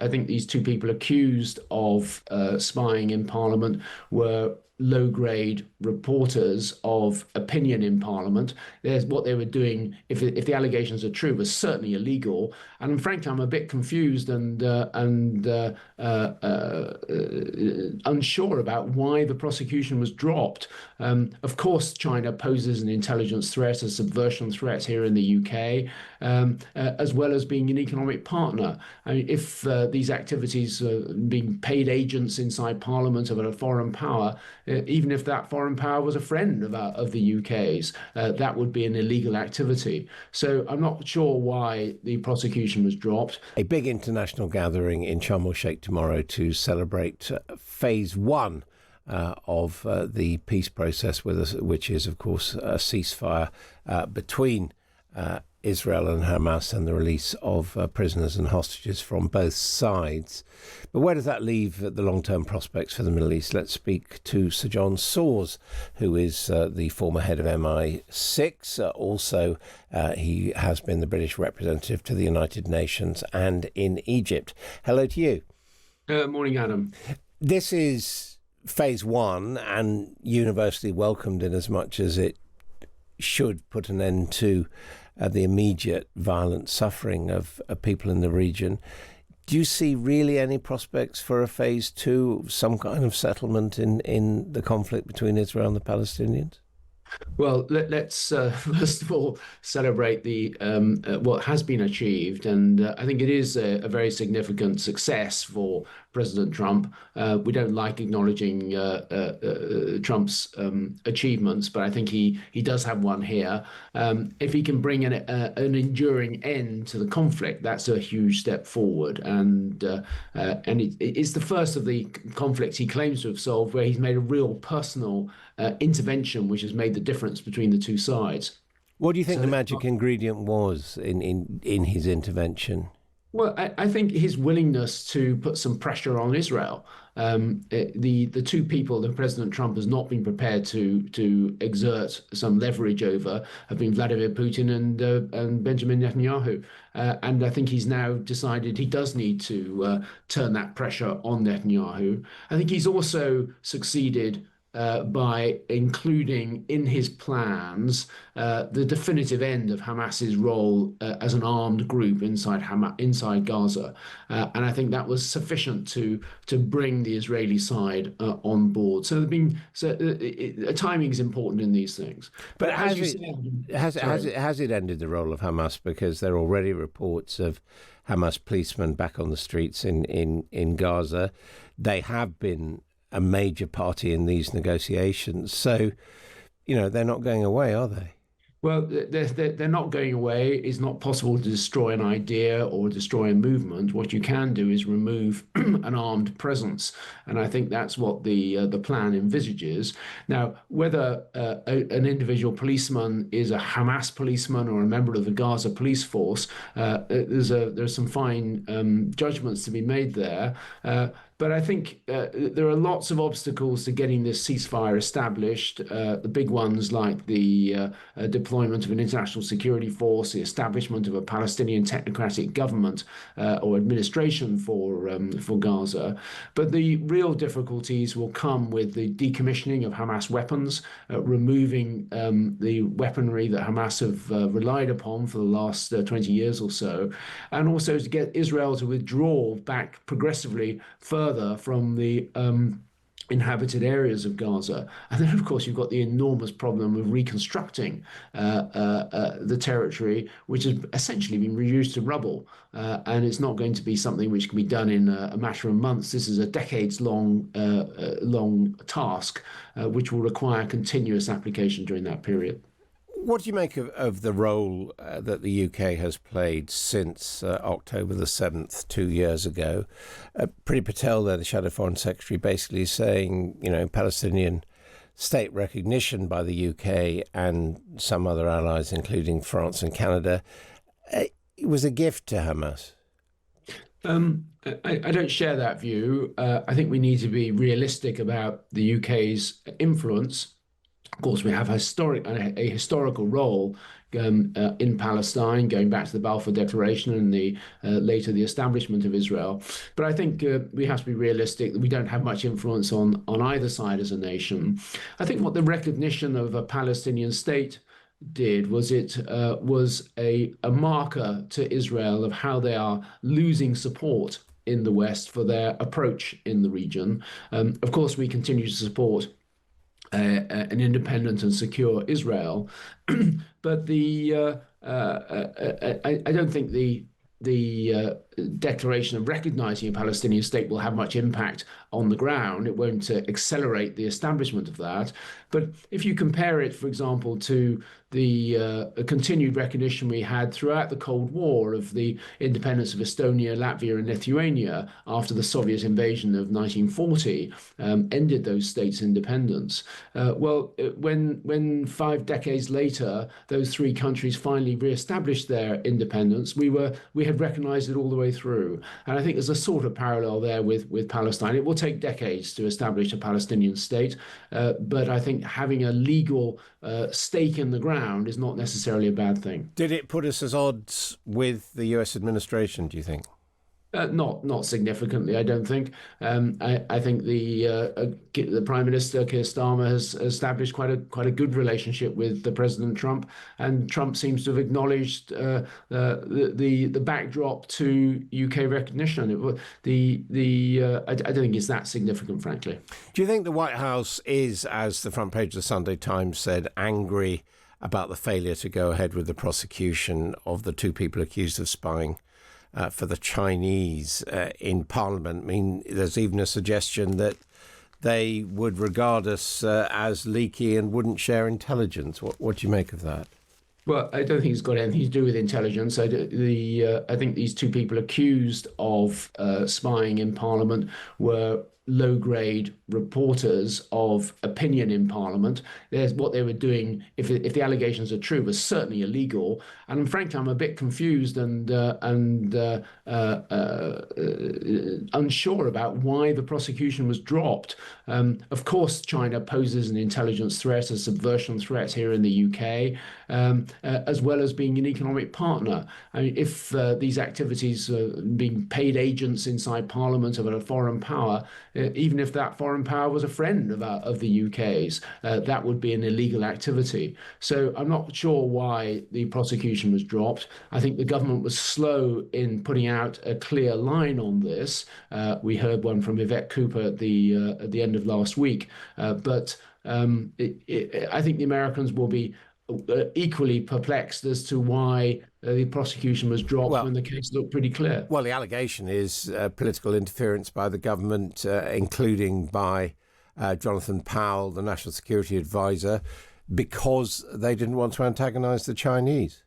I think these two people accused of spying in Parliament were low-grade reporters of opinion in Parliament. There's what they were doing, if the allegations are true, was certainly illegal. And frankly, I'm a bit confused and unsure about why the prosecution was dropped. Of course, China poses an intelligence threat, a subversion threat here in the UK, as well as being an economic partner. I mean, if these activities are being paid agents inside Parliament of a foreign power, even if that foreign power was a friend of the UK's, that would be an illegal activity. So I'm not sure why the prosecution was dropped. A big international gathering in Sharm el-Sheikh tomorrow to celebrate phase one of the peace process, which is, of course, a ceasefire between Israel and Hamas and the release of prisoners and hostages from both sides. But where does that leave the long-term prospects for the Middle East? Let's speak to Sir John Sawers, who is the former head of MI6. Also, he has been the British representative to the United Nations and in Egypt. Hello to you. Morning, Adam. This is phase one and universally welcomed in as much as it should put an end to the immediate violent suffering of people in the region. Do you see really any prospects for a phase two, some kind of settlement in the conflict between Israel and the Palestinians? Well, let's first of all celebrate the what has been achieved, and I think it is a very significant success for President Trump. We don't like acknowledging Trump's achievements, but I think he does have one here. If he can bring an enduring end to the conflict, that's a huge step forward, and it's the first of the conflicts he claims to have solved where he's made a real personal intervention, which has made the difference between the two sides. What do you think the magic ingredient was in his intervention? Well, I think his willingness to put some pressure on Israel. The two people that President Trump has not been prepared to exert some leverage over have been Vladimir Putin and Benjamin Netanyahu. And I think he's now decided he does need to turn that pressure on Netanyahu. I think he's also succeeded by including in his plans the definitive end of Hamas's role as an armed group inside Gaza, and I think that was sufficient to bring the Israeli side on board. So timing is important in these things. But has it ended the role of Hamas? Because there are already reports of Hamas policemen back on the streets in Gaza. They have been a major party in these negotiations. So, they're not going away, are they? Well, they're not going away. It's not possible to destroy an idea or destroy a movement. What you can do is remove an armed presence, and I think that's what the plan envisages. Now, whether an individual policeman is a Hamas policeman or a member of the Gaza police force, there's some fine judgments to be made there. But I think there are lots of obstacles to getting this ceasefire established. The big ones like the deployment of an international security force, the establishment of a Palestinian technocratic government or administration for Gaza. But the real difficulties will come with the decommissioning of Hamas weapons, removing the weaponry that Hamas have relied upon for the last 20 years or so, and also to get Israel to withdraw back progressively further from the inhabited areas of Gaza. And then, of course, you've got the enormous problem of reconstructing the territory, which has essentially been reduced to rubble. And it's not going to be something which can be done in a matter of months. This is a decades-long task, which will require continuous application during that period. What do you make of the role that the UK has played since October the 7th, 2 years ago? Priti Patel, the Shadow Foreign Secretary, basically saying, Palestinian state recognition by the UK and some other allies, including France and Canada, it was a gift to Hamas. I don't share that view. I think we need to be realistic about the UK's influence. Of course, we have a historical role in Palestine, going back to the Balfour Declaration and later the establishment of Israel. But I think we have to be realistic that we don't have much influence on either side as a nation. I think what the recognition of a Palestinian state did was it was a marker to Israel of how they are losing support in the West for their approach in the region. Of course, we continue to support an independent and secure Israel. But I don't think the declaration of recognizing a Palestinian state will have much impact on the ground. It won't accelerate the establishment of that. But if you compare it, for example, to the continued recognition we had throughout the Cold War of the independence of Estonia, Latvia, and Lithuania after the Soviet invasion of 1940 ended those states' independence. When 5 decades later those three countries finally re-established their independence, we had recognized it all the way through. And I think there's a sort of parallel there with Palestine. It will take decades to establish a Palestinian state, but I think having a legal stake in the ground is not necessarily a bad thing. Did it put us at odds with the US administration, do you think? Not significantly, I don't think. I think the Prime Minister Keir Starmer has established quite a good relationship with the President Trump, and Trump seems to have acknowledged the backdrop to UK recognition. I don't think it's that significant, frankly. Do you think the White House is, as the front page of the Sunday Times said, angry about the failure to go ahead with the prosecution of the two people accused of spying for the Chinese in Parliament? I mean, there's even a suggestion that they would regard us as leaky and wouldn't share intelligence. What do you make of that? Well, I don't think it's got anything to do with intelligence. I think these two people accused of spying in Parliament were low-grade reporters of opinion in Parliament. What they were doing, if the allegations are true, was certainly illegal. And frankly, I'm a bit confused and unsure about why the prosecution was dropped. Of course, China poses an intelligence threat, a subversion threat here in the UK, as well as being an economic partner. I mean, if these activities are being paid agents inside Parliament of a foreign power, even if that foreign power was a friend of the UK's, that would be an illegal activity. So I'm not sure why the prosecution was dropped. I think the government was slow in putting out a clear line on this. We heard one from Yvette Cooper at the end of last week. But I think the Americans will be equally perplexed as to why the prosecution was dropped when the case looked pretty clear. Well, the allegation is political interference by the government, including by Jonathan Powell, the National Security Advisor, because they didn't want to antagonize the Chinese.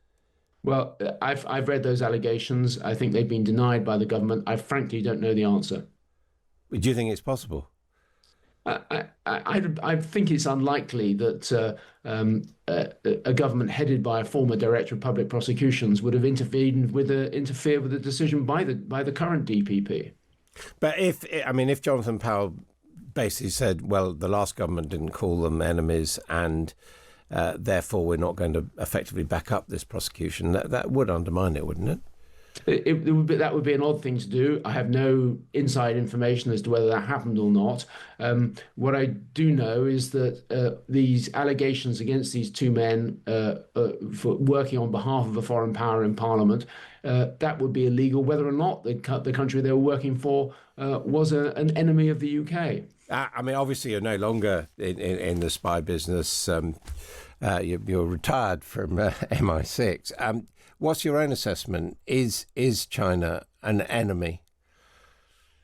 Well, I've read those allegations. I think they've been denied by the government. I frankly don't know the answer. Do you think it's possible? I think it's unlikely that a government headed by a former director of public prosecutions would have interfered with the decision by the current DPP. But if Jonathan Powell basically said, well, the last government didn't call them enemies, and therefore we're not going to effectively back up this prosecution, that would undermine it, wouldn't it? That would be an odd thing to do. I have no inside information as to whether that happened or not. What I do know is that these allegations against these two men for working on behalf of a foreign power in Parliament, that would be illegal whether or not the country they were working for was an enemy of the UK. Obviously you're no longer in the spy business. You're retired from MI6. What's your own assessment? Is China an enemy?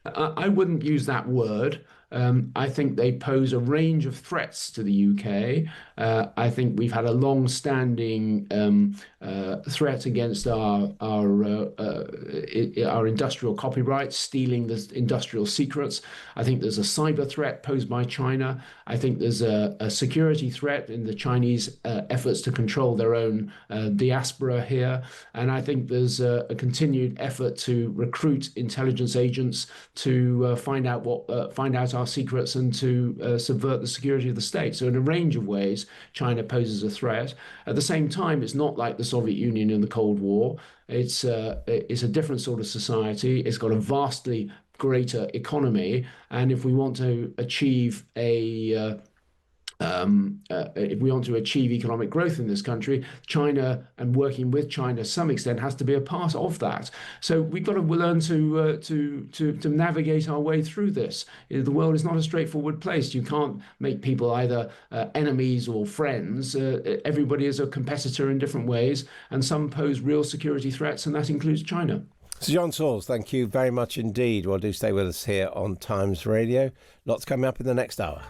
I wouldn't use that word. I think they pose a range of threats to the UK. I think we've had a long-standing threat against our industrial copyright, stealing the industrial secrets. I think there's a cyber threat posed by China. I think there's a security threat in the Chinese efforts to control their own diaspora here. And I think there's a continued effort to recruit intelligence agents to find out our secrets and to subvert the security of the state. So in a range of ways, China poses a threat. At the same time, it's not like the Soviet Union in the Cold War. It's a different sort of society. It's got a vastly greater economy, and if we want to achieve if we want to achieve economic growth in this country, China and working with China to some extent has to be a part of that. So we've got to learn to navigate our way through this. The world is not a straightforward place. You can't make people either enemies or friends. Everybody is a competitor in different ways, and some pose real security threats, and that includes China. Sir John Sauls, thank you very much indeed. Well, do stay with us here on Times Radio. Lots coming up in the next hour.